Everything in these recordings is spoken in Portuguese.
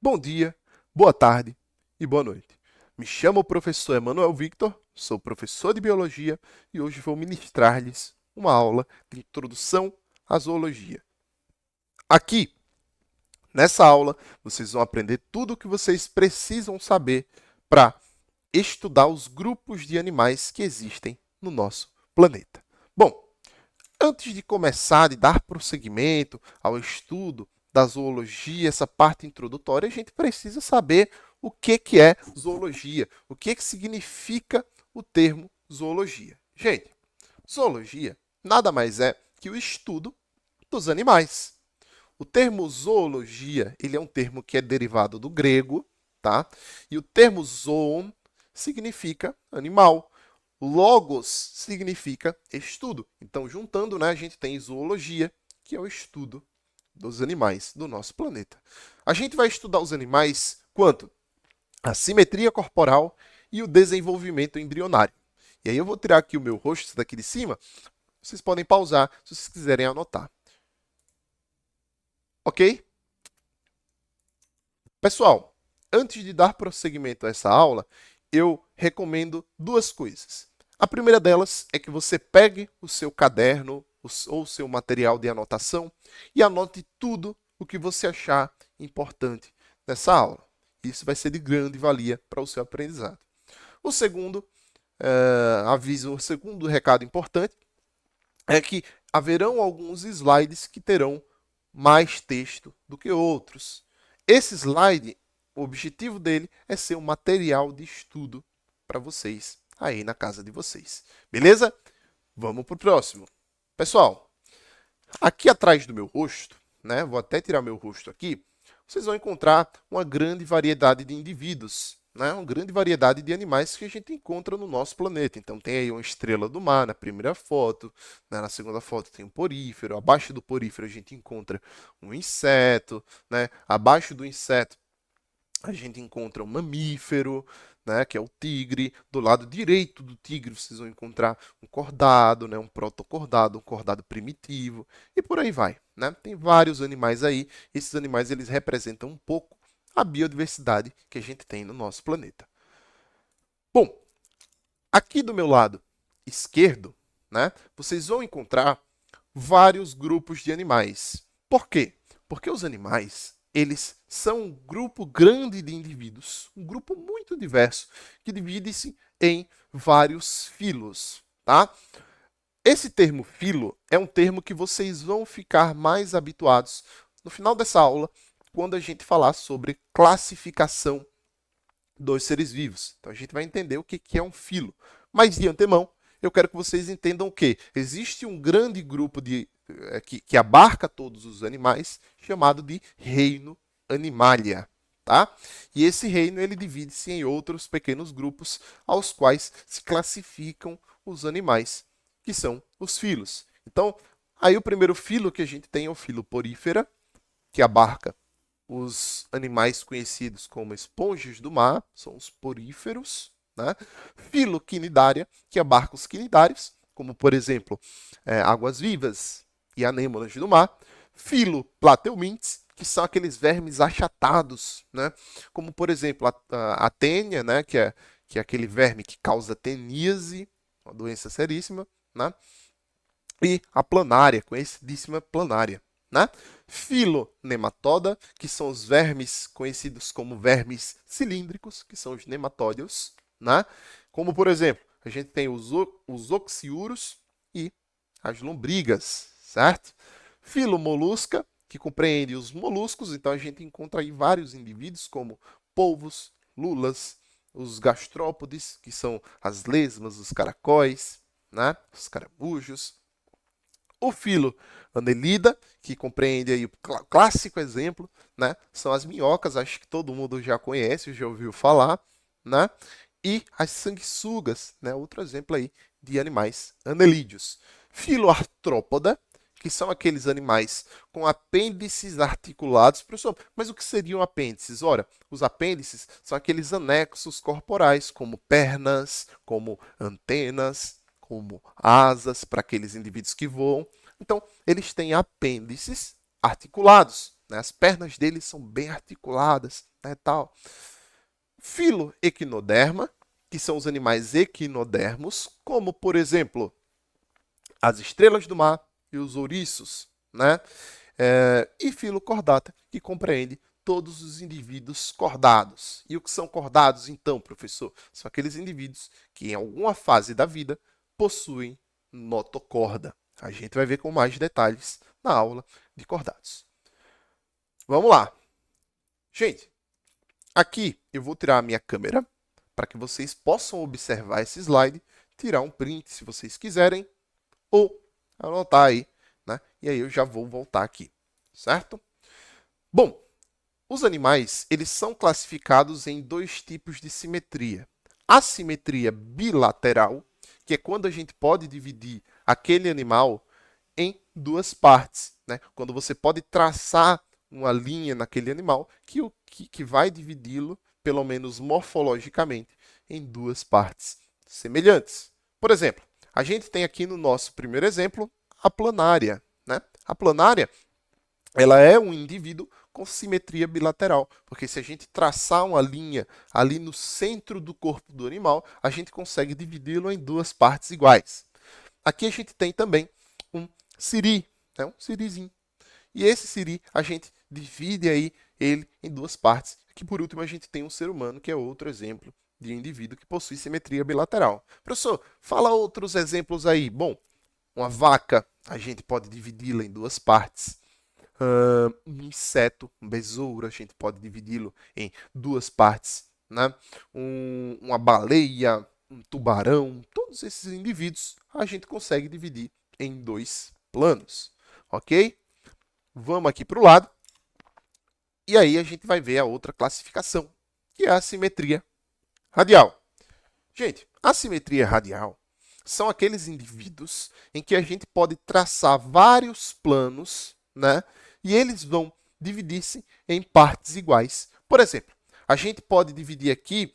Bom dia, boa tarde e boa noite. Me chamo o professor Emanuel Victor, sou professor de Biologia e hoje vou ministrar-lhes uma aula de Introdução à Zoologia. Aqui, nessa aula, vocês vão aprender tudo o que vocês precisam saber para estudar os grupos de animais que existem no nosso planeta. Bom, antes de começar, de dar prosseguimento ao estudo da zoologia, essa parte introdutória, a gente precisa saber o que é zoologia, o que significa o termo zoologia. Gente, zoologia nada mais é que o estudo dos animais. O termo zoologia, ele é um termo que é derivado do grego, tá? E o termo zoon significa animal. Logos significa estudo. Então, juntando, né, a gente tem zoologia, que é o estudo dos animais do nosso planeta. A gente vai estudar os animais quanto? A simetria corporal e o desenvolvimento embrionário. E aí eu vou tirar aqui o meu rosto daqui de cima. Vocês podem pausar se vocês quiserem anotar. Ok? Pessoal, antes de dar prosseguimento a essa aula, eu recomendo duas coisas. A primeira delas é que você pegue o seu caderno ou o seu material de anotação e anote tudo o que você achar importante nessa aula. Isso vai ser de grande valia para o seu aprendizado. O segundo aviso, o segundo recado importante é que haverão alguns slides que terão mais texto do que outros. Esse slide, o objetivo dele é ser um material de estudo para vocês aí na casa de vocês. Beleza? Vamos para o próximo. Pessoal, aqui atrás do meu rosto, né, vou até tirar meu rosto aqui, vocês vão encontrar uma grande variedade de indivíduos, né, uma grande variedade de animais que a gente encontra no nosso planeta. Então tem aí uma estrela do mar na primeira foto, né, na segunda foto tem um porífero, abaixo do porífero a gente encontra um inseto, né, abaixo do inseto a gente encontra um mamífero, né, que é o tigre. Do lado direito do tigre vocês vão encontrar um cordado, né, um protocordado, um cordado primitivo e por aí vai, né? Tem vários animais aí. Esses animais eles representam um pouco a biodiversidade que a gente tem no nosso planeta. Bom, aqui do meu lado esquerdo, né, vocês vão encontrar vários grupos de animais. Por quê? Porque os animais, eles são um grupo grande de indivíduos, um grupo muito diverso, que divide-se em vários filos, tá? Esse termo filo é um termo que vocês vão ficar mais habituados no final dessa aula, quando a gente falar sobre classificação dos seres vivos. Então a gente vai entender o que é um filo. Mas de antemão, eu quero que vocês entendam que existe um grande grupo que abarca todos os animais, chamado de reino Animalia. Tá? E esse reino ele divide-se em outros pequenos grupos aos quais se classificam os animais, que são os filos. Então, aí o primeiro filo que a gente tem é o filo Porífera, que abarca os animais conhecidos como esponjas do mar, são os poríferos, né? Filoquinidária, que abarca os quinidários, como por exemplo, águas-vivas e anêmonas do mar. Filoplatelmintes, que são aqueles vermes achatados, né? Como por exemplo a tênia, né? Que é aquele verme que causa teníase, uma doença seríssima, né? E a planária, conhecidíssima planária, né? Filonematoda, que são os vermes conhecidos como vermes cilíndricos, que são os nematódeos, né? Como, por exemplo, a gente tem os oxiuros e as lombrigas, certo? Filomolusca, que compreende os moluscos, então a gente encontra aí vários indivíduos como polvos, lulas, os gastrópodes, que são as lesmas, os caracóis, né? Os caramujos, o filo Annelida, que compreende aí o clássico exemplo, né? São as minhocas, acho que todo mundo já conhece, já ouviu falar, né? E as sanguessugas, né? Outro exemplo aí de animais anelídeos. Filoartrópoda, que são aqueles animais com apêndices articulados. Professor, mas o que seriam apêndices? Ora, os apêndices são aqueles anexos corporais, como pernas, como antenas, como asas para aqueles indivíduos que voam. Então, eles têm apêndices articulados, né? As pernas deles são bem articuladas, né, tal. Filoequinoderma, que são os animais equinodermos, como, por exemplo, as estrelas do mar e os ouriços, né? E filocordata, que compreende todos os indivíduos cordados. E o que são cordados, então, professor? São aqueles indivíduos que, em alguma fase da vida, possuem notocorda. A gente vai ver com mais detalhes na aula de cordados. Vamos lá. Gente, aqui eu vou tirar a minha câmera para que vocês possam observar esse slide, tirar um print se vocês quiserem, ou anotar aí, né? E aí eu já vou voltar aqui, certo? Bom, os animais, eles são classificados em dois tipos de simetria. A simetria bilateral, que é quando a gente pode dividir aquele animal em duas partes, né? Quando você pode traçar uma linha naquele animal que vai dividi-lo, pelo menos morfologicamente, em duas partes semelhantes. Por exemplo, a gente tem aqui no nosso primeiro exemplo a planária, né? A planária, ela é um indivíduo com simetria bilateral, porque se a gente traçar uma linha ali no centro do corpo do animal, a gente consegue dividi-lo em duas partes iguais. Aqui a gente tem também um siri, né? Um sirizinho. E esse siri a gente divide aí ele em duas partes. Aqui por último a gente tem um ser humano, que é outro exemplo de indivíduo que possui simetria bilateral. Professor, fala outros exemplos aí. Bom, uma vaca, a gente pode dividi-la em duas partes. Um inseto, um besouro, a gente pode dividi-lo em duas partes. Né? Uma baleia, um tubarão, todos esses indivíduos a gente consegue dividir em dois planos. Ok? Vamos aqui para o lado. E aí a gente vai ver a outra classificação, que é a simetria radial. Gente, a simetria radial são aqueles indivíduos em que a gente pode traçar vários planos, né? E eles vão dividir-se em partes iguais. Por exemplo, a gente pode dividir aqui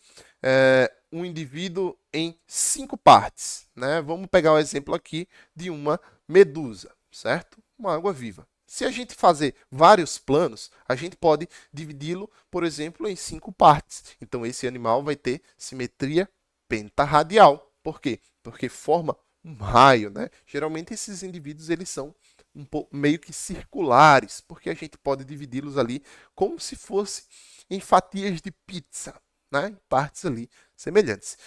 um indivíduo em 5 partes, né? Vamos pegar o exemplo aqui de uma medusa, certo? Uma água-viva. Se a gente fazer vários planos, a gente pode dividi-lo, por exemplo, em 5 partes. Então, esse animal vai ter simetria pentarradial. Por quê? Porque forma um raio, né? Geralmente, esses indivíduos eles são meio que circulares, porque a gente pode dividi-los ali como se fosse em fatias de pizza, né? Em partes ali semelhantes.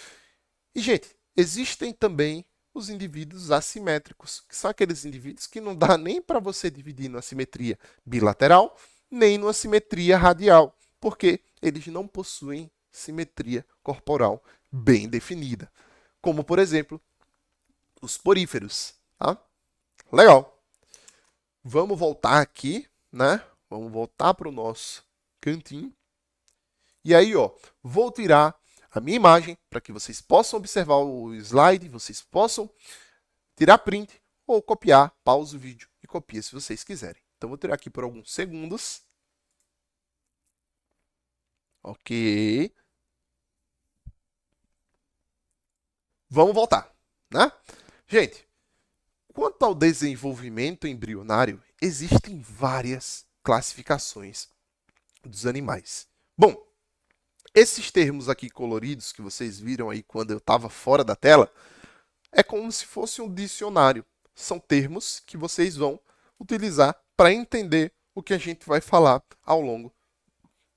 E, gente, existem também os indivíduos assimétricos, que são aqueles indivíduos que não dá nem para você dividir numa simetria bilateral, nem numa simetria radial, porque eles não possuem simetria corporal bem definida. Como, por exemplo, os poríferos. Tá? Legal. Vamos voltar aqui, né? Vamos voltar para o nosso cantinho. E aí, ó, vou tirar a minha imagem para que vocês possam observar o slide, vocês possam tirar print ou copiar, pausa o vídeo e copia se vocês quiserem. Então, vou tirar aqui por alguns segundos. Ok. Vamos voltar, né? Gente, quanto ao desenvolvimento embrionário, existem várias classificações dos animais. Bom, esses termos aqui coloridos que vocês viram aí quando eu estava fora da tela, é como se fosse um dicionário. São termos que vocês vão utilizar para entender o que a gente vai falar ao longo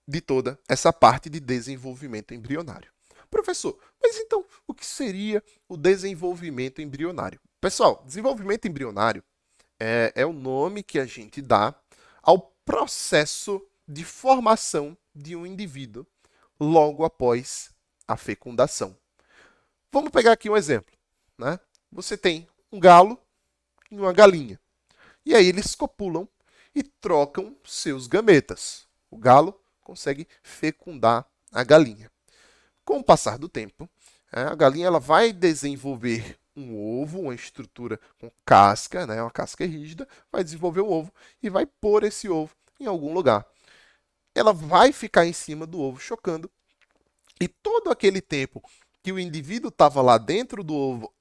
de toda essa parte de desenvolvimento embrionário. Professor, mas então o que seria o desenvolvimento embrionário? Pessoal, desenvolvimento embrionário é o nome que a gente dá ao processo de formação de um indivíduo logo após a fecundação. Vamos pegar aqui um exemplo. Né? Você tem um galo e uma galinha. E aí eles copulam e trocam seus gametas. O galo consegue fecundar a galinha. Com o passar do tempo, a galinha ela vai desenvolver um ovo, uma estrutura com casca, né, uma casca rígida, vai desenvolver um ovo e vai pôr esse ovo em algum lugar. Ela vai ficar em cima do ovo chocando e todo aquele tempo que o indivíduo estava lá dentro do ovo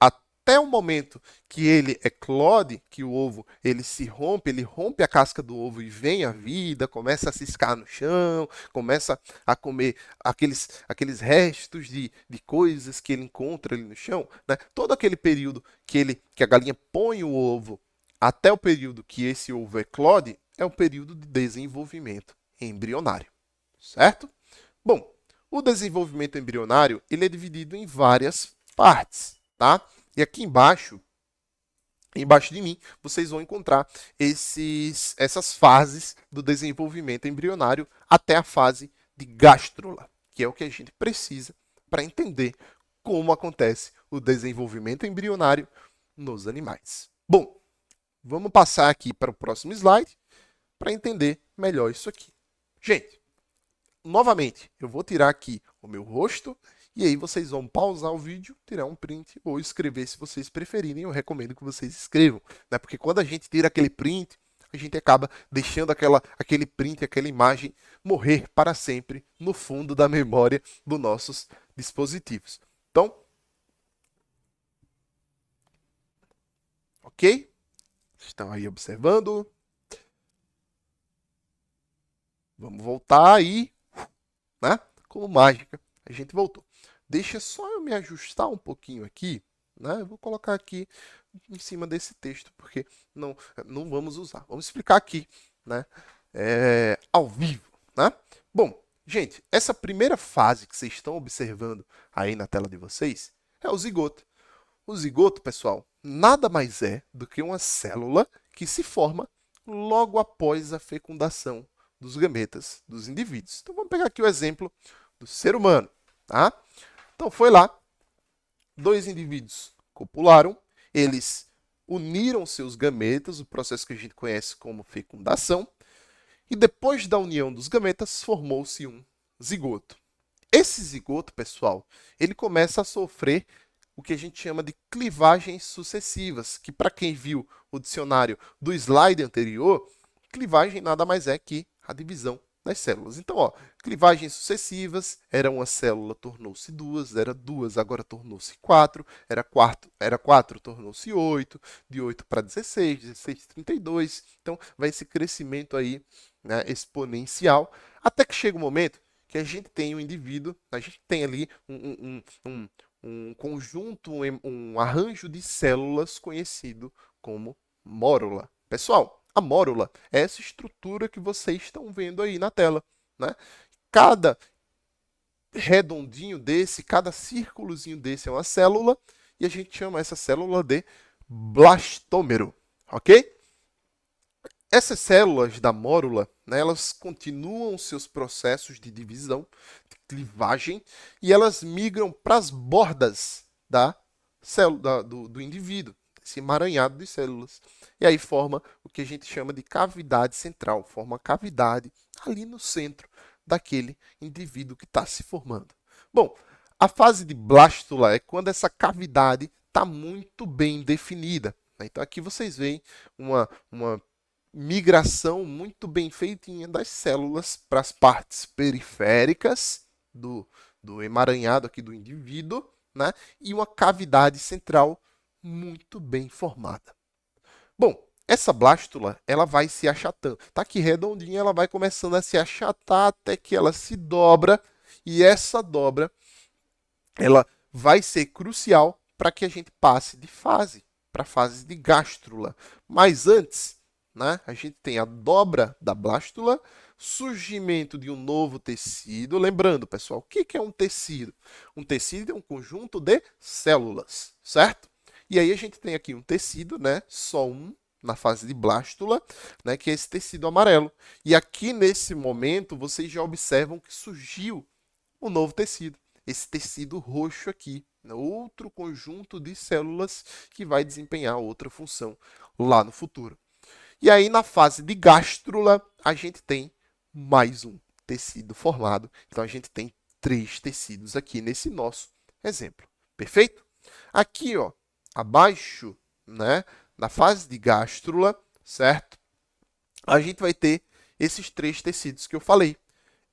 até o momento que ele eclode, que o ovo ele se rompe, ele rompe a casca do ovo e vem a vida, começa a ciscar no chão, começa a comer aqueles restos de coisas que ele encontra ali no chão, né? Todo aquele período que a galinha põe o ovo até o período que esse ovo eclode é o período de desenvolvimento embrionário, certo? Bom, o desenvolvimento embrionário ele é dividido em várias partes, tá? E aqui embaixo de mim, vocês vão encontrar essas fases do desenvolvimento embrionário até a fase de gástrula, que é o que a gente precisa para entender como acontece o desenvolvimento embrionário nos animais. Bom, vamos passar aqui para o próximo slide para entender melhor isso aqui. Gente, novamente, eu vou tirar aqui o meu rosto e aí vocês vão pausar o vídeo, tirar um print ou escrever se vocês preferirem. Eu recomendo que vocês escrevam, né? Porque quando a gente tira aquele print, a gente acaba deixando aquele print, aquela imagem morrer para sempre no fundo da memória dos nossos dispositivos. Então, ok? Estão aí observando. Vamos voltar aí, né? Como mágica, a gente voltou. Deixa só eu me ajustar um pouquinho aqui, né? Eu vou colocar aqui em cima desse texto, porque não vamos usar. Vamos explicar aqui, né? Ao vivo, né? Bom, gente, essa primeira fase que vocês estão observando aí na tela de vocês é o zigoto. O zigoto, pessoal, nada mais é do que uma célula que se forma logo após a fecundação dos gametas dos indivíduos. Então, vamos pegar aqui o exemplo do ser humano, tá? Então, foi lá, dois indivíduos copularam, eles uniram seus gametas, o processo que a gente conhece como fecundação, e depois da união dos gametas, formou-se um zigoto. Esse zigoto, pessoal, ele começa a sofrer o que a gente chama de clivagens sucessivas, que para quem viu o dicionário do slide anterior, clivagem nada mais é que a divisão das células. Então, ó, clivagens sucessivas, era uma célula, tornou-se duas, era duas, agora tornou-se quatro, era quatro, tornou-se 8, de 8 para 16, 16, 32. Então, vai esse crescimento aí, né, exponencial, até que chega um momento que a gente tem um indivíduo, a gente tem ali um conjunto, um arranjo de células conhecido como mórula. Pessoal, a mórula é essa estrutura que vocês estão vendo aí na tela, né? Cada redondinho desse, cada círculozinho desse é uma célula e a gente chama essa célula de blastômero, ok? Essas células da mórula, né, elas continuam seus processos de divisão, de clivagem, e elas migram para as bordas da célula, do indivíduo, esse emaranhado de células. E aí forma o que a gente chama de cavidade central, forma a cavidade ali no centro daquele indivíduo que está se formando. Bom, a fase de blástula é quando essa cavidade está muito bem definida. Então aqui vocês veem uma migração muito bem feitinha das células para as partes periféricas do emaranhado aqui do indivíduo, né? E uma cavidade central muito bem formada. Bom, essa blástula, ela vai se achatando. Tá aqui redondinha, ela vai começando a se achatar até que ela se dobra, e essa dobra, ela vai ser crucial para que a gente passe de fase para a fase de gástrula. Mas antes, né, a gente tem a dobra da blástula, surgimento de um novo tecido. Lembrando, pessoal, o que é um tecido? Um tecido é um conjunto de células, certo? E aí a gente tem aqui um tecido, né, só um, na fase de blástula, né, que é esse tecido amarelo. E aqui, nesse momento, vocês já observam que surgiu um novo tecido. Esse tecido roxo aqui, outro conjunto de células que vai desempenhar outra função lá no futuro. E aí, na fase de gástrula, a gente tem mais um tecido formado. Então, a gente tem 3 tecidos aqui nesse nosso exemplo. Perfeito? Aqui, ó, abaixo, né, na fase de gástrula, certo? A gente vai ter esses 3 tecidos que eu falei.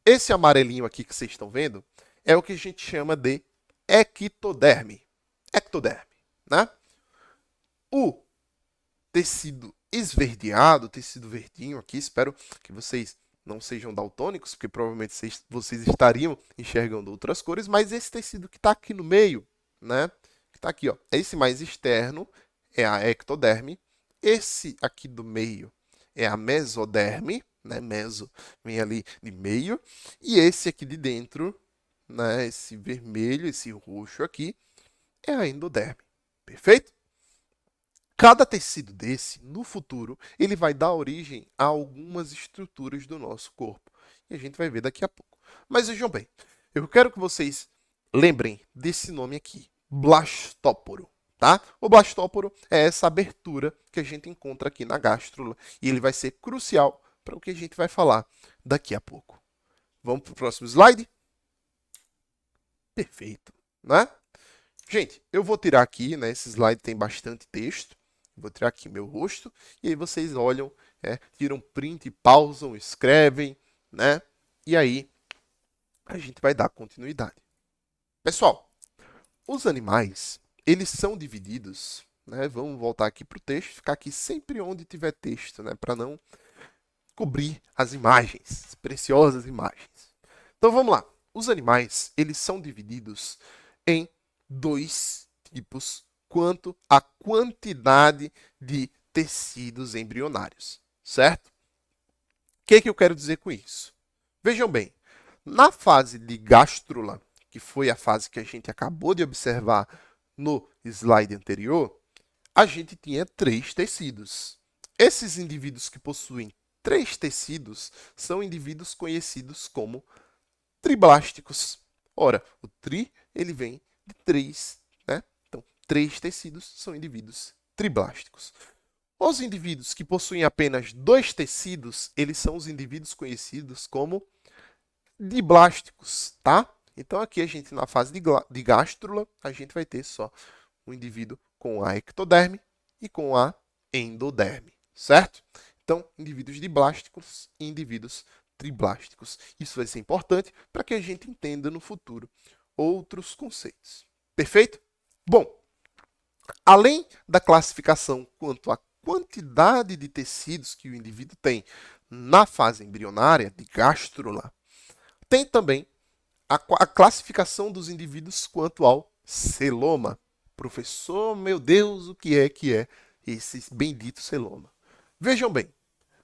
Esse amarelinho aqui que vocês estão vendo é o que a gente chama de ectoderme. Ectoderme, né? O tecido esverdeado, tecido verdinho aqui, espero que vocês não sejam daltônicos, porque provavelmente vocês estariam enxergando outras cores, mas esse tecido que está aqui no meio, né, que está aqui, ó, esse mais externo é a ectoderme, esse aqui do meio é a mesoderme, né, meso vem ali de meio, e esse aqui de dentro, né, esse vermelho, esse roxo aqui, é a endoderme, perfeito? Cada tecido desse, no futuro, ele vai dar origem a algumas estruturas do nosso corpo. E a gente vai ver daqui a pouco. Mas vejam bem, eu quero que vocês lembrem desse nome aqui, blastóporo. Tá? O blastóporo é essa abertura que a gente encontra aqui na gástrula. E ele vai ser crucial para o que a gente vai falar daqui a pouco. Vamos para o próximo slide? Perfeito, né? Gente, eu vou tirar aqui, né? Esse slide tem bastante texto. Vou tirar aqui meu rosto e aí vocês olham, tiram print, pausam, escrevem, né? E aí a gente vai dar continuidade. Pessoal, os animais, eles são divididos, né? Vamos voltar aqui para o texto, ficar aqui sempre onde tiver texto, né? Para não cobrir as imagens, as preciosas imagens. Então vamos lá. Os animais, eles são divididos em dois tipos quanto à quantidade de tecidos embrionários, certo? O que eu quero dizer com isso? Vejam bem, na fase de gástrula, que foi a fase que a gente acabou de observar no slide anterior, a gente tinha 3 tecidos. Esses indivíduos que possuem 3 tecidos são indivíduos conhecidos como triblásticos. Ora, o tri ele vem de 3, né? Então, 3 tecidos são indivíduos triblásticos. Os indivíduos que possuem apenas 2 tecidos, eles são os indivíduos conhecidos como diblásticos, tá? Então, aqui a gente, na fase de gástrula, a gente vai ter só um indivíduo com a ectoderme e com a endoderme, certo? Então, indivíduos diblásticos e indivíduos triblásticos. Isso vai ser importante para que a gente entenda no futuro outros conceitos. Perfeito? Bom, além da classificação quanto à quantidade de tecidos que o indivíduo tem na fase embrionária, de gástrula, tem também a classificação dos indivíduos quanto ao celoma. Professor, meu Deus, o que é esse bendito celoma? Vejam bem,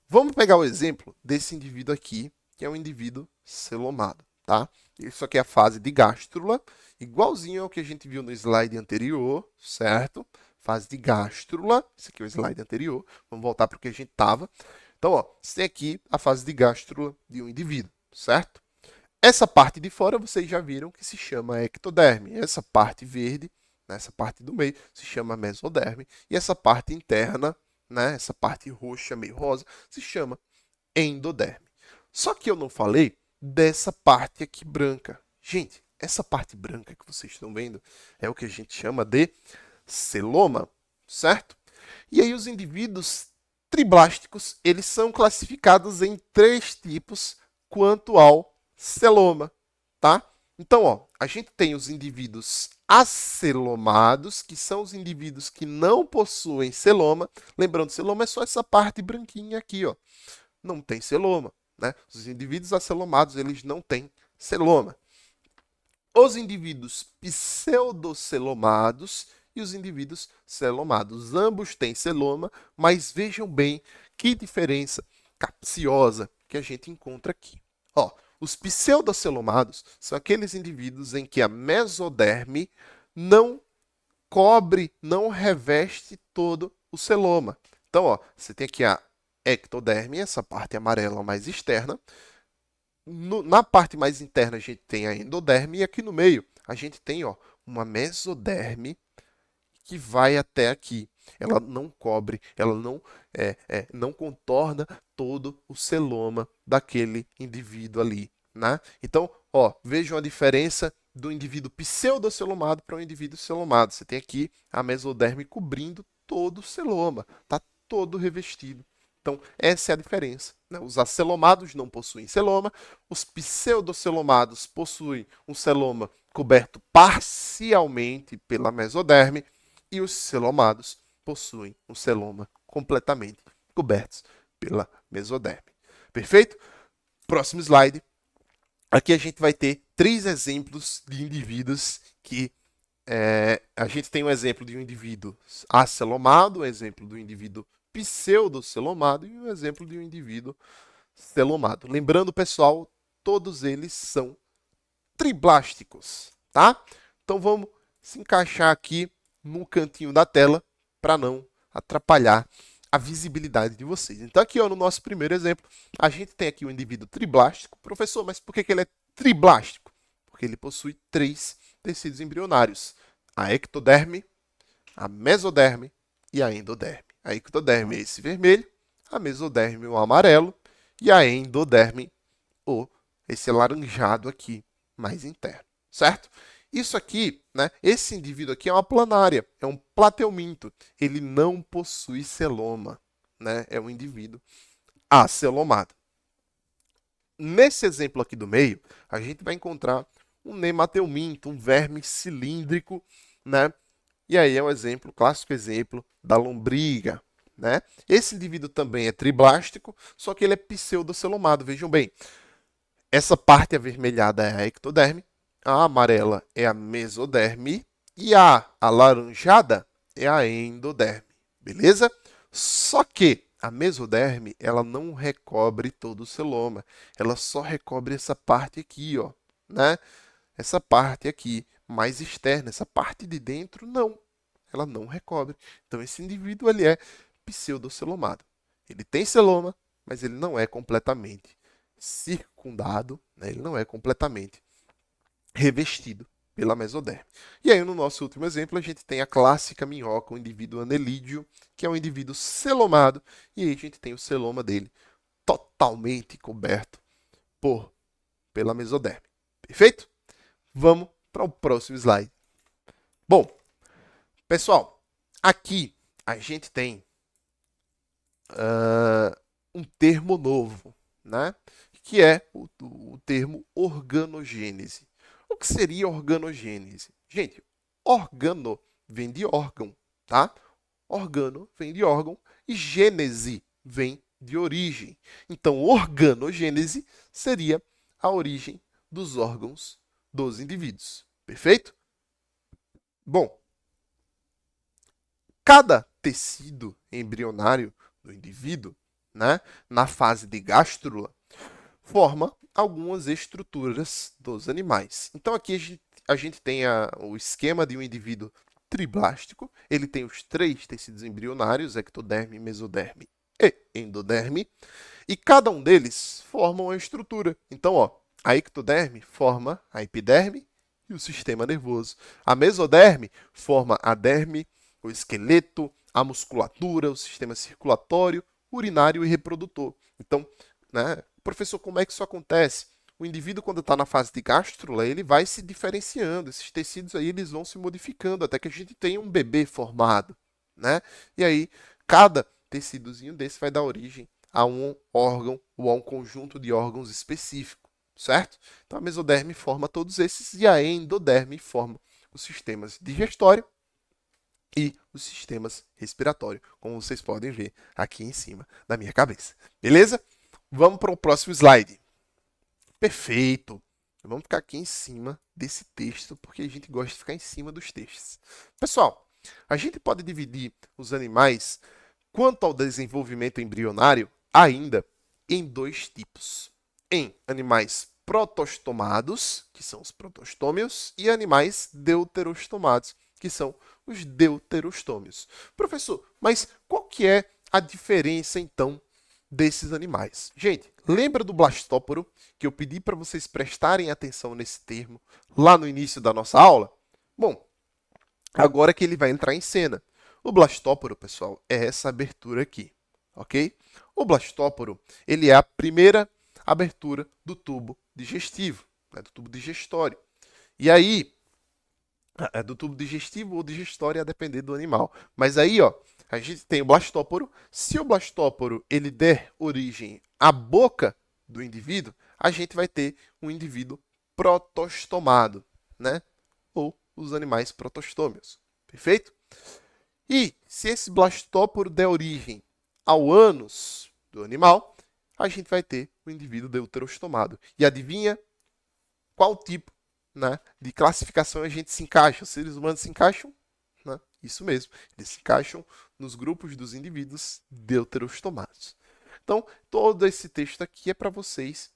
vamos pegar o exemplo desse indivíduo aqui, que é um indivíduo celomado, tá? Isso aqui é a fase de gástrula, igualzinho ao que a gente viu no slide anterior, certo? Fase de gástrula, esse aqui é o slide anterior, vamos voltar para o que a gente estava. Então, ó, você tem aqui a fase de gástrula de um indivíduo, certo? Essa parte de fora vocês já viram que se chama ectoderme. Essa parte verde, né, essa parte do meio, se chama mesoderme. E essa parte interna, né, essa parte roxa, meio rosa, se chama endoderme. Só que eu não falei dessa parte aqui branca. Gente, essa parte branca que vocês estão vendo é o que a gente chama de celoma, certo? E aí os indivíduos triblásticos, eles são classificados em 3 tipos quanto ao celoma, tá? Então, ó, a gente tem os indivíduos acelomados, que são os indivíduos que não possuem celoma. Lembrando, celoma é só essa parte branquinha aqui, ó. Não tem celoma, né? Os indivíduos acelomados, eles não têm celoma. Os indivíduos pseudocelomados e os indivíduos celomados. Ambos têm celoma, mas vejam bem que diferença capciosa que a gente encontra aqui. Ó, os pseudocelomados são aqueles indivíduos em que a mesoderme não cobre, não reveste todo o celoma. Então, ó, você tem aqui a ectoderme, essa parte amarela mais externa. Na parte mais interna a gente tem a endoderme e aqui no meio a gente tem, ó, uma mesoderme que vai até aqui. Ela não cobre, ela não contorna todo o celoma daquele indivíduo ali, né? Então, ó, vejam a diferença do indivíduo pseudocelomado para o indivíduo celomado. Você tem aqui a mesoderme cobrindo todo o celoma, tá todo revestido. Então, essa é a diferença, né? Os acelomados não possuem celoma, os pseudocelomados possuem um celoma coberto parcialmente pela mesoderme, e os celomados possuem um celoma completamente cobertos pela mesoderme. Perfeito? Próximo slide. Aqui a gente vai ter 3 exemplos de indivíduos que a gente tem um exemplo de um indivíduo acelomado, um exemplo do indivíduo pseudocelomado e um exemplo de um indivíduo celomado. Lembrando, pessoal, todos eles são triblásticos, tá? Então vamos se encaixar aqui no cantinho da tela para não atrapalhar a visibilidade de vocês. Então aqui, ó, no nosso primeiro exemplo, a gente tem aqui o indivíduo triblástico. Professor, mas por que ele é triblástico? Porque ele possui 3 tecidos embrionários: a ectoderme, a mesoderme e a endoderme. A ectoderme é esse vermelho, a mesoderme o amarelo e a endoderme esse alaranjado aqui mais interno, certo? Isso aqui, né, esse indivíduo aqui é uma planária, é um plateuminto. Ele não possui celoma, né? É um indivíduo acelomado. Nesse exemplo aqui do meio, a gente vai encontrar um nemateuminto, um verme cilíndrico, né? E aí é um exemplo, clássico exemplo da lombriga, né? Esse indivíduo também é triblástico, só que ele é pseudocelomado. Vejam bem, essa parte avermelhada é a ectoderme, a amarela é a mesoderme e a alaranjada é a endoderme, beleza? Só que a mesoderme, ela não recobre todo o celoma, ela só recobre essa parte aqui, ó, né? Essa parte aqui, mais externa, essa parte de dentro, não, ela não recobre. Então esse indivíduo, ele é pseudocelomado. Ele tem celoma, mas ele não é completamente circundado, né? Ele não é completamente revestido pela mesoderme. E aí, no nosso último exemplo, a gente tem a clássica minhoca, o indivíduo anelídeo, que é um indivíduo celomado, e aí a gente tem o celoma dele totalmente coberto pela mesoderme. Perfeito? Vamos para o próximo slide. Bom, pessoal, aqui a gente tem um termo novo, né? Que é o termo organogênese. O que seria organogênese? Gente, organo vem de órgão, tá? Organo vem de órgão e gênese vem de origem. Então, organogênese seria a origem dos órgãos dos indivíduos. Perfeito? Bom, cada tecido embrionário do indivíduo, né, na fase de gástrula, forma algumas estruturas dos animais. Então aqui a gente tem o esquema de um indivíduo triblástico. Ele tem os 3 tecidos embrionários, ectoderme, mesoderme e endoderme, e cada um deles forma uma estrutura. Então, ó, a ectoderme forma a epiderme e o sistema nervoso. A mesoderme forma a derme, o esqueleto, a musculatura, o sistema circulatório, urinário e reprodutor. Então, né, professor, como é que isso acontece? O indivíduo, quando está na fase de gástrula, ele vai se diferenciando. Esses tecidos aí, eles vão se modificando até que a gente tenha um bebê formado, né? E aí, cada tecidozinho desse vai dar origem a um órgão ou a um conjunto de órgãos específico, certo? Então, a mesoderme forma todos esses e a endoderme forma os sistemas digestório e os sistemas respiratórios, como vocês podem ver aqui em cima da minha cabeça. Beleza? Vamos para o próximo slide. Perfeito. Vamos ficar aqui em cima desse texto, porque a gente gosta de ficar em cima dos textos. Pessoal, a gente pode dividir os animais, quanto ao desenvolvimento embrionário, ainda em 2 tipos. Em animais protostomados, que são os protostômios, e animais deuterostomados, que são os deuterostômios. Professor, mas qual que é a diferença, então, desses animais? Gente, lembra do blastóporo, que eu pedi para vocês prestarem atenção nesse termo lá no início da nossa aula? Bom, agora que ele vai entrar em cena. O blastóporo, pessoal, é essa abertura aqui, ok? O blastóporo, ele é a primeira abertura do tubo digestivo, né, do tubo digestório. E aí, é do tubo digestivo ou digestório, a depender do animal. Mas aí, ó, a gente tem o blastóporo. Se o blastóporo ele der origem à boca do indivíduo, a gente vai ter um indivíduo protostomado, né? Ou os animais protostômios. Perfeito? E se esse blastóporo der origem ao ânus do animal, a gente vai ter o indivíduo deuterostomado. E adivinha qual tipo, né, de classificação a gente se encaixa? Os seres humanos se encaixam? Né? Isso mesmo, eles se encaixam nos grupos dos indivíduos deuterostomados. Então, todo esse texto aqui é para vocês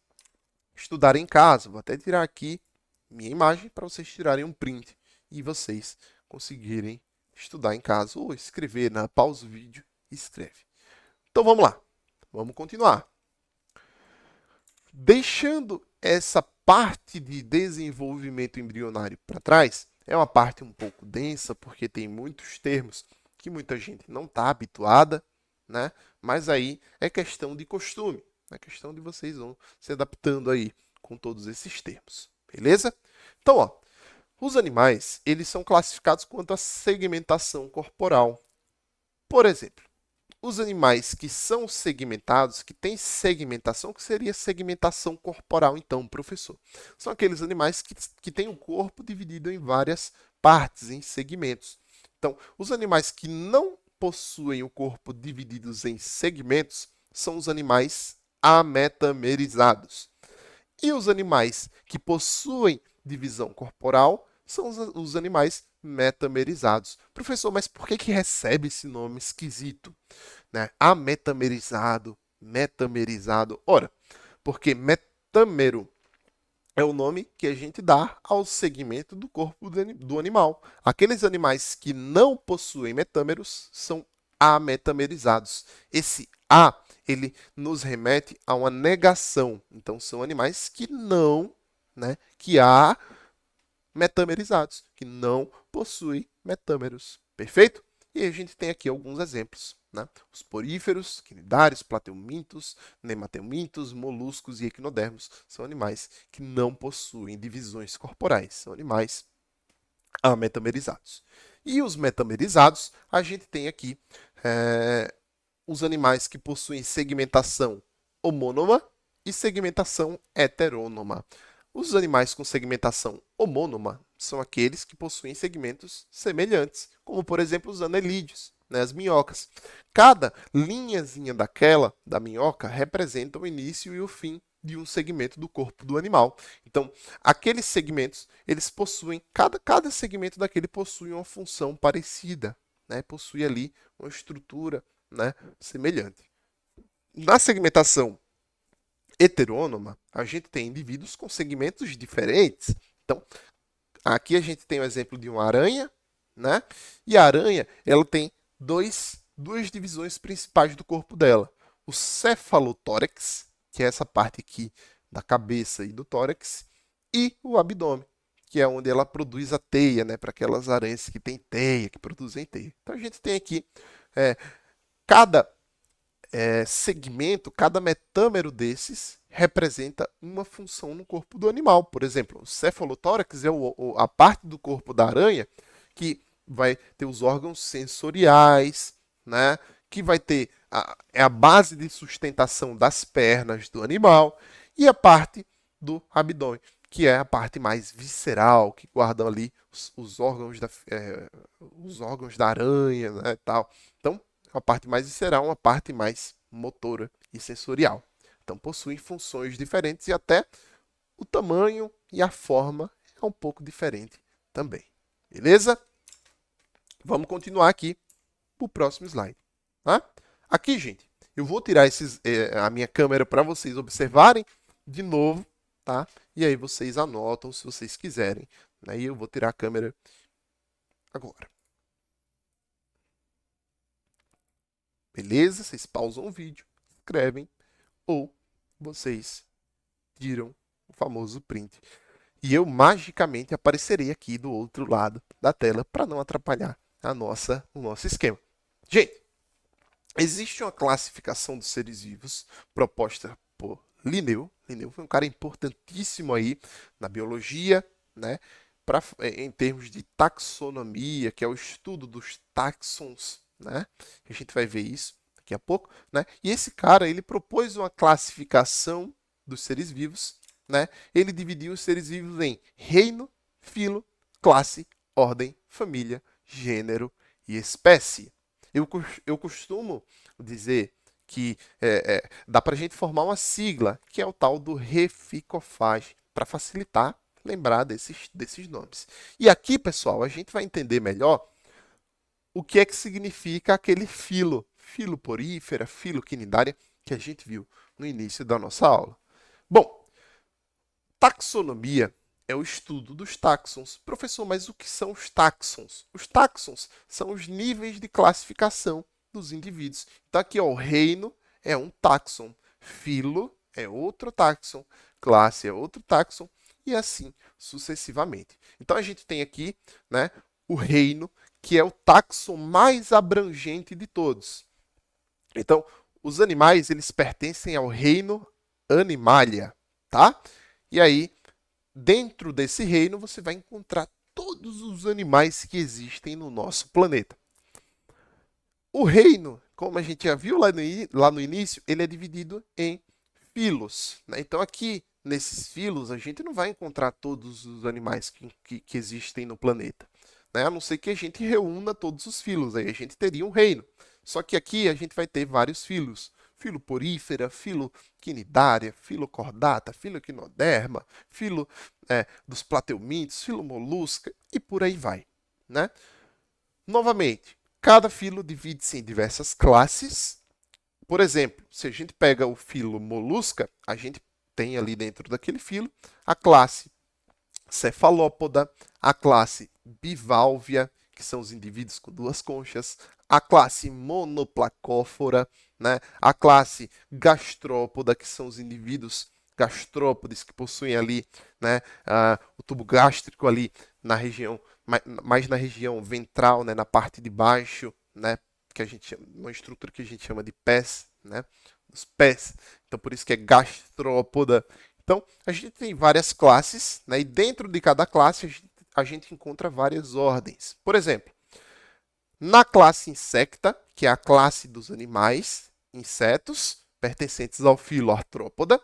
estudarem em casa. Vou até tirar aqui minha imagem para vocês tirarem um print e vocês conseguirem estudar em casa ou escrever, né? Pausa o vídeo e escreve. Então vamos lá, vamos continuar. Deixando essa parte de desenvolvimento embrionário para trás, é uma parte um pouco densa, porque tem muitos termos que muita gente não está habituada, né? Mas aí é questão de costume, é questão de vocês vão se adaptando aí com todos esses termos, beleza? Então, ó, os animais, eles são classificados quanto à segmentação corporal. Por exemplo, os animais que são segmentados, que têm segmentação, que seria segmentação corporal, então, professor? São aqueles animais que têm o corpo dividido em várias partes, em segmentos. Então, os animais que não possuem o corpo divididos em segmentos são os animais ametamerizados. E os animais que possuem divisão corporal são os animais metamerizados. Professor, mas por que recebe esse nome esquisito? Né? Ametamerizado, metamerizado. Ora, porque metamero é o nome que a gente dá ao segmento do corpo do animal. Aqueles animais que não possuem metâmeros são ametamerizados. Esse A, ele nos remete a uma negação. Então, são animais que não, né, que há metamerizados, que não possuem metâmeros. Perfeito? E a gente tem aqui alguns exemplos. Né? Os poríferos, quinidários, plateumintos, nemateumintos, moluscos e equinodermos são animais que não possuem divisões corporais, são animais ametamerizados. E os metamerizados, a gente tem aqui os animais que possuem segmentação homônoma e segmentação heterônoma. Os animais com segmentação homônoma são aqueles que possuem segmentos semelhantes, como, por exemplo, os anelídeos, né, as minhocas. Cada linhazinha da minhoca representa o início e o fim de um segmento do corpo do animal. Então, aqueles segmentos, eles possuem, cada segmento daquele possui uma função parecida, né, possui ali uma estrutura, né, semelhante. Na segmentação heterônoma, a gente tem indivíduos com segmentos diferentes. Então, aqui a gente tem o exemplo de uma aranha, né? E a aranha, ela tem duas divisões principais do corpo dela. O cefalotórax, que é essa parte aqui da cabeça e do tórax, e o abdômen, que é onde ela produz a teia, né? Para aquelas aranhas que têm teia, que produzem teia. Então, a gente tem aqui cada segmento, cada metâmero desses representa uma função no corpo do animal. Por exemplo, o cefalotórax é a parte do corpo da aranha que vai ter os órgãos sensoriais, né? Que vai ter a base de sustentação das pernas do animal e a parte do abdômen, que é a parte mais visceral, que guardam ali os órgãos da aranha, né, tal. Então, uma parte mais visceral, uma parte mais motora e sensorial. Então, possuem funções diferentes e até o tamanho e a forma é um pouco diferente também. Beleza? Vamos continuar aqui para o próximo slide. Tá? Aqui, gente, eu vou tirar a minha câmera para vocês observarem de novo, tá? E aí vocês anotam se vocês quiserem. Aí eu vou tirar a câmera agora. Beleza? Vocês pausam o vídeo, escrevem ou vocês tiram o famoso print. E eu magicamente aparecerei aqui do outro lado da tela para não atrapalhar o nosso esquema. Gente, existe uma classificação dos seres vivos proposta por Linneu. Linneu foi um cara importantíssimo aí na biologia, né? Em termos de taxonomia, que é o estudo dos táxons, né? A gente vai ver isso daqui a pouco, né? E esse cara, ele propôs uma classificação dos seres vivos, né? Ele dividiu os seres vivos em reino, filo, classe, ordem, família, gênero e espécie. Eu costumo dizer que dá para a gente formar uma sigla, que é o tal do reficofage, para facilitar lembrar desses nomes. E aqui, pessoal, a gente vai entender melhor o que é que significa aquele filo, filoporífera, filoquinidária, que a gente viu no início da nossa aula. Bom, taxonomia é o estudo dos táxons. Professor, mas o que são os táxons? Os táxons são os níveis de classificação dos indivíduos. Então, aqui, ó, o reino é um táxon, filo é outro táxon, classe é outro táxon, e assim sucessivamente. Então, a gente tem aqui, né, o reino, que é o táxon mais abrangente de todos. Então, os animais, eles pertencem ao reino Animalia, tá? E aí, dentro desse reino, você vai encontrar todos os animais que existem no nosso planeta. O reino, como a gente já viu lá no início, ele é dividido em filos, né? Então, aqui, nesses filos, a gente não vai encontrar todos os animais que existem no planeta, né? A não ser que a gente reúna todos os filos, aí a gente teria um reino. Só que aqui a gente vai ter vários filos. Filoporífera, filoquinidária, filocordata, filoquinoderma, filo dos plateumintos, filomolusca e por aí vai, né? Novamente, cada filo divide-se em diversas classes. Por exemplo, se a gente pega o filo molusca, a gente tem ali dentro daquele filo a classe cefalópoda, a classe biválvia, que são os indivíduos com duas conchas, a classe monoplacófora, né? A classe gastrópoda, que são os indivíduos gastrópodes que possuem ali, né, o tubo gástrico ali na região, mais na região ventral, né, na parte de baixo, né, que a gente chama, uma estrutura que a gente chama de pés, né, dos pés. Então por isso que é gastrópoda. Então a gente tem várias classes, né, e dentro de cada classe a gente encontra várias ordens. Por exemplo, na classe insecta, que é a classe dos animais, insetos, pertencentes ao filo Arthrópoda,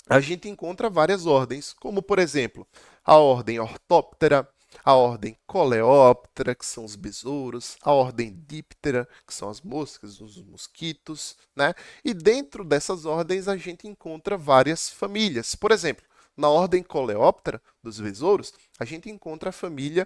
a gente encontra várias ordens, como, por exemplo, a ordem Orthoptera, a ordem Coleóptera, que são os besouros, a ordem Diptera, que são as moscas, os mosquitos, né? E dentro dessas ordens a gente encontra várias famílias. Por exemplo, na ordem Coleóptera, dos besouros, a gente encontra a família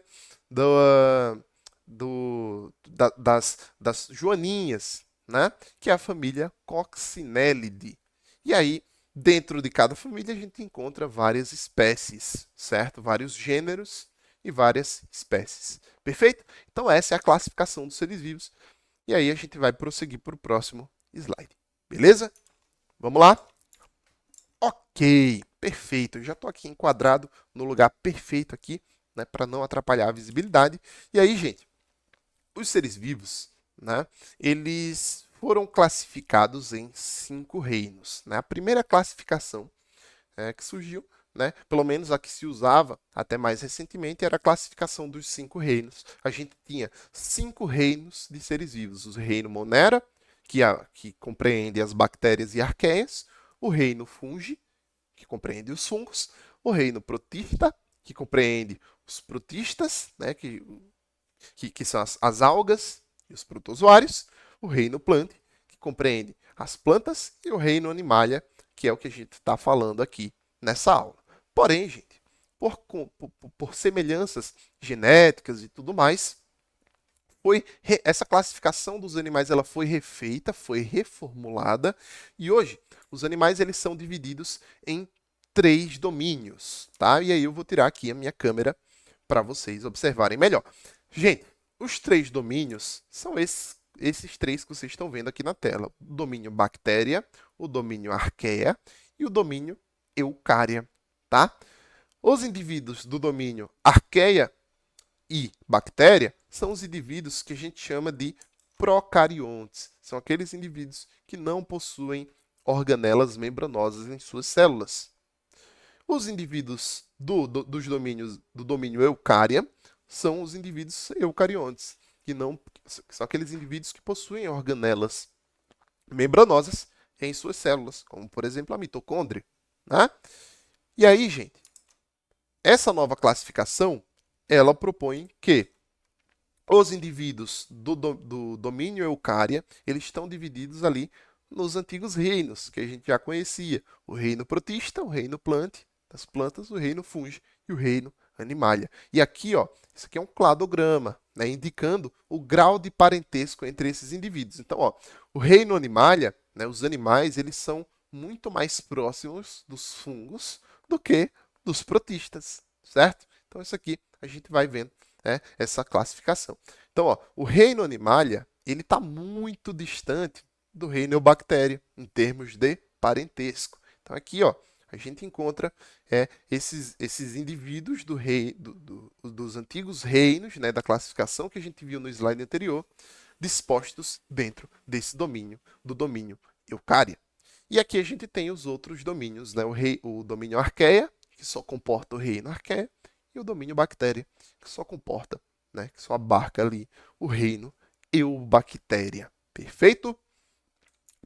das joaninhas, né? Que é a família Coccinellidae. E aí, dentro de cada família, a gente encontra várias espécies, certo? Vários gêneros e várias espécies. Perfeito? Então, essa é a classificação dos seres vivos. E aí, a gente vai prosseguir para o próximo slide. Beleza? Vamos lá? Ok, perfeito. Eu já estou aqui enquadrado no lugar perfeito aqui, né, para não atrapalhar a visibilidade. E aí, gente, os seres vivos, né, eles foram classificados em 5 reinos, né? A primeira classificação que surgiu, né, pelo menos a que se usava até mais recentemente, era a classificação dos 5 reinos. A gente tinha 5 reinos de seres vivos. O reino Monera, que compreende as bactérias e arqueias, o reino Fungi, que compreende os fungos, o reino Protista, que compreende os protistas, né, que são as algas e os protozoários, o reino Plant, que compreende as plantas, e o reino Animalia, que é o que a gente está falando aqui nessa aula. Porém, gente, por semelhanças genéticas e tudo mais, essa classificação dos animais ela foi refeita, foi reformulada, e hoje os animais eles são divididos em 3 domínios, tá? E aí eu vou tirar aqui a minha câmera para vocês observarem melhor. Gente, os 3 domínios são esses 3 que vocês estão vendo aqui na tela. O domínio bactéria, o domínio arqueia e o domínio eucária, tá? Os indivíduos do domínio arqueia e bactéria são os indivíduos que a gente chama de procariontes. São aqueles indivíduos que não possuem organelas membranosas em suas células. Os indivíduos dos domínios do domínio eucária são os indivíduos eucariontes, que são aqueles indivíduos que possuem organelas membranosas em suas células, como por exemplo a mitocôndria, né? E aí, gente, essa nova classificação, ela propõe que Os indivíduos do domínio Eucária, eles estão divididos ali nos antigos reinos, que a gente já conhecia. O reino protista, o reino plante, das plantas, o reino fungi e o reino animalia. E aqui, ó, isso aqui é um cladograma, né, indicando o grau de parentesco entre esses indivíduos. Então, ó, o reino animalia, né, os animais, eles são muito mais próximos dos fungos do que dos protistas, certo? Então, isso aqui a gente vai vendo, né, essa classificação. Então, ó, o reino animalia, ele está muito distante do reino eubactéria, em termos de parentesco. Então, aqui, ó, a gente encontra esses indivíduos dos antigos reinos, né, da classificação que a gente viu no slide anterior, dispostos dentro desse domínio, do domínio Eucária. E aqui a gente tem os outros domínios, né, o domínio Arqueia, que só comporta o reino Arqueia, e o domínio Bactéria, que só comporta, né, que só abarca ali o reino Eubactéria. Perfeito?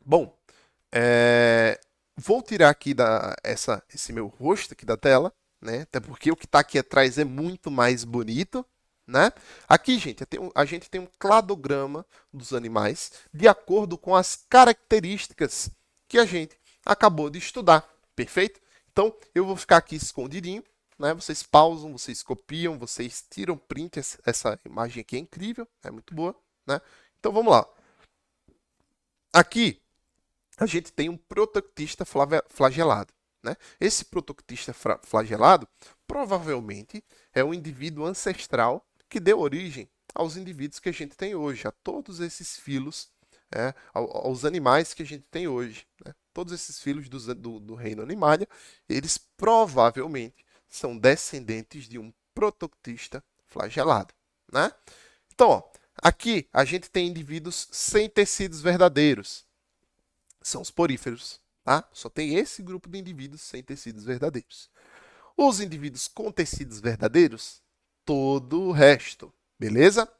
Bom, vou tirar aqui esse meu rosto aqui da tela, né? Até porque o que está aqui atrás é muito mais bonito, né? Aqui, gente, a gente tem um cladograma dos animais de acordo com as características que a gente acabou de estudar, perfeito? Então, eu vou ficar aqui escondidinho, né? Vocês pausam, vocês copiam, vocês tiram print. Essa imagem aqui é incrível, é muito boa, né? Então, vamos lá. Aqui, a gente tem um protoctista flagelado, né? Esse protoctista flagelado provavelmente é um indivíduo ancestral que deu origem aos indivíduos que a gente tem hoje, a todos esses filos, aos animais que a gente tem hoje. Né? Todos esses filos do reino animalia, eles provavelmente são descendentes de um protoctista flagelado. Né? Então, ó, aqui a gente tem indivíduos sem tecidos verdadeiros. São os poríferos. Tá? Só tem esse grupo de indivíduos sem tecidos verdadeiros. Os indivíduos com tecidos verdadeiros, todo o resto. Beleza?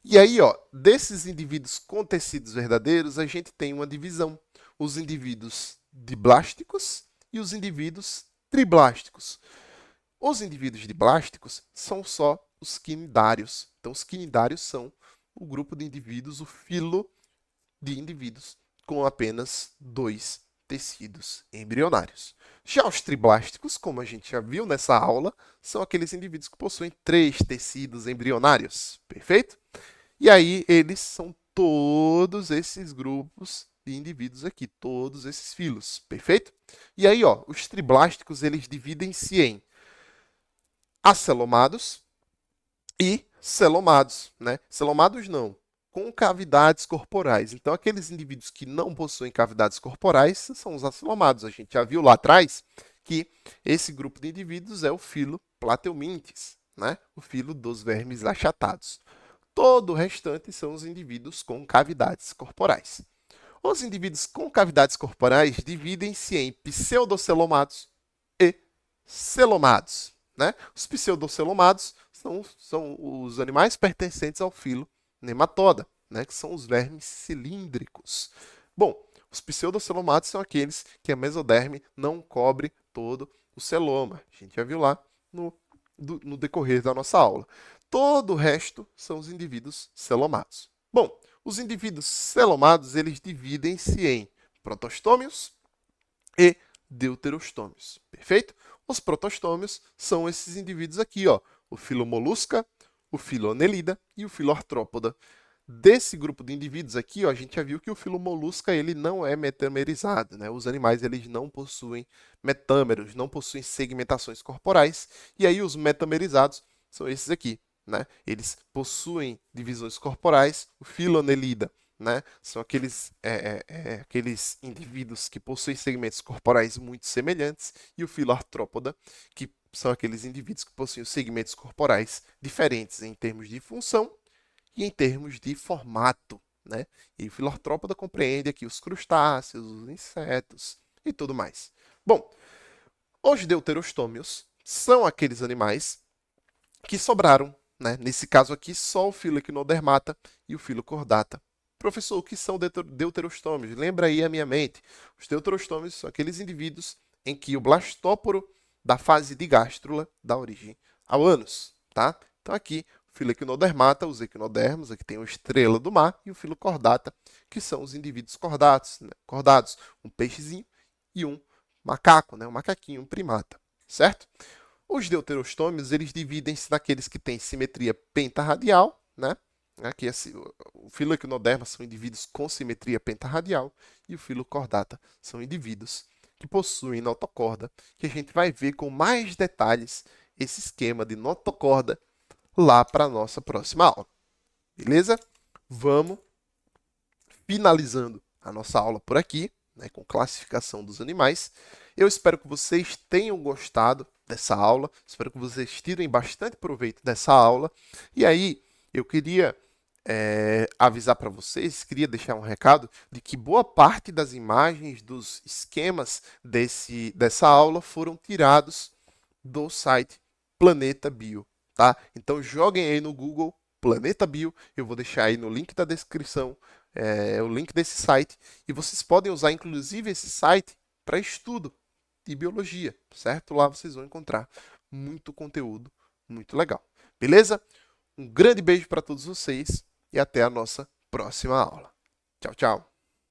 E aí, ó, desses indivíduos com tecidos verdadeiros, a gente tem uma divisão. Os indivíduos diblásticos e os indivíduos triblásticos. Os indivíduos diblásticos são só os quinidários. Então, os quinidários são o grupo de indivíduos, o filo de indivíduos com apenas 2 tecidos embrionários. Já os triblásticos, como a gente já viu nessa aula, são aqueles indivíduos que possuem 3 tecidos embrionários. Perfeito? E aí, eles são todos esses grupos de indivíduos aqui, todos esses filos. Perfeito? E aí, ó, os triblásticos, eles dividem-se em acelomados e celomados. Né? Celomados não, com cavidades corporais. Então, aqueles indivíduos que não possuem cavidades corporais são os acelomados. A gente já viu lá atrás que esse grupo de indivíduos é o filo Plateumintes, né? O filo dos vermes achatados. Todo o restante são os indivíduos com cavidades corporais. Os indivíduos com cavidades corporais dividem-se em pseudocelomados e celomados. Né? Os pseudocelomados são os animais pertencentes ao filo Nematoda, né? Que são os vermes cilíndricos. Bom, os pseudocelomados são aqueles que a mesoderme não cobre todo o celoma. A gente já viu lá no decorrer da nossa aula. Todo o resto são os indivíduos celomados. Bom, os indivíduos celomados, eles dividem-se em protostômios e deuterostômios. Perfeito? Os protostômios são esses indivíduos aqui, ó, o filo Molusca, o filo Annelida e o filo Artrópoda. Desse grupo de indivíduos aqui, ó, a gente já viu que o filo Molusca ele não é metamerizado. Né? Os animais eles não possuem metâmeros, não possuem segmentações corporais. E aí os metamerizados são esses aqui. Né? Eles possuem divisões corporais. O filo Annelida, né? São aqueles indivíduos que possuem segmentos corporais muito semelhantes. E o filo Artrópoda, que são aqueles indivíduos que possuem segmentos corporais diferentes em termos de função e em termos de formato. Né? E o filo Artrópoda compreende aqui os crustáceos, os insetos e tudo mais. Bom, os deuterostômios são aqueles animais que sobraram. Né? Nesse caso aqui, só o filo Equinodermata e o filo Chordata. Professor, o que são deuterostômios? Lembra aí a minha mente. Os deuterostômios são aqueles indivíduos em que o blastóporo da fase de gástrula dá origem ao ânus. Tá? Então aqui, filo equinodermata, os equinodermos, aqui tem uma estrela do mar, e o filo cordata, que são os indivíduos cordados, né? Cordados, um peixezinho e um macaco, né? Um macaquinho, um primata, certo? Os deuterostômios, eles dividem-se naqueles que têm simetria pentarradial, né? Aqui, o filo equinoderma são indivíduos com simetria pentarradial e o filo cordata são indivíduos que possuem notocorda, que a gente vai ver com mais detalhes esse esquema de notocorda lá para a nossa próxima aula. Beleza? Vamos finalizando a nossa aula por aqui, né, com classificação dos animais. Eu espero que vocês tenham gostado dessa aula, espero que vocês tirem bastante proveito dessa aula. E aí, eu queria avisar para vocês, queria deixar um recado de que boa parte das imagens dos esquemas dessa aula foram tirados do site Planeta Bio, tá? Então joguem aí no Google Planeta Bio, eu vou deixar aí no link da descrição o link desse site, e vocês podem usar inclusive esse site para estudo de biologia, certo? Lá vocês vão encontrar muito conteúdo muito legal, beleza? Um grande beijo para todos vocês e até a nossa próxima aula. Tchau, tchau!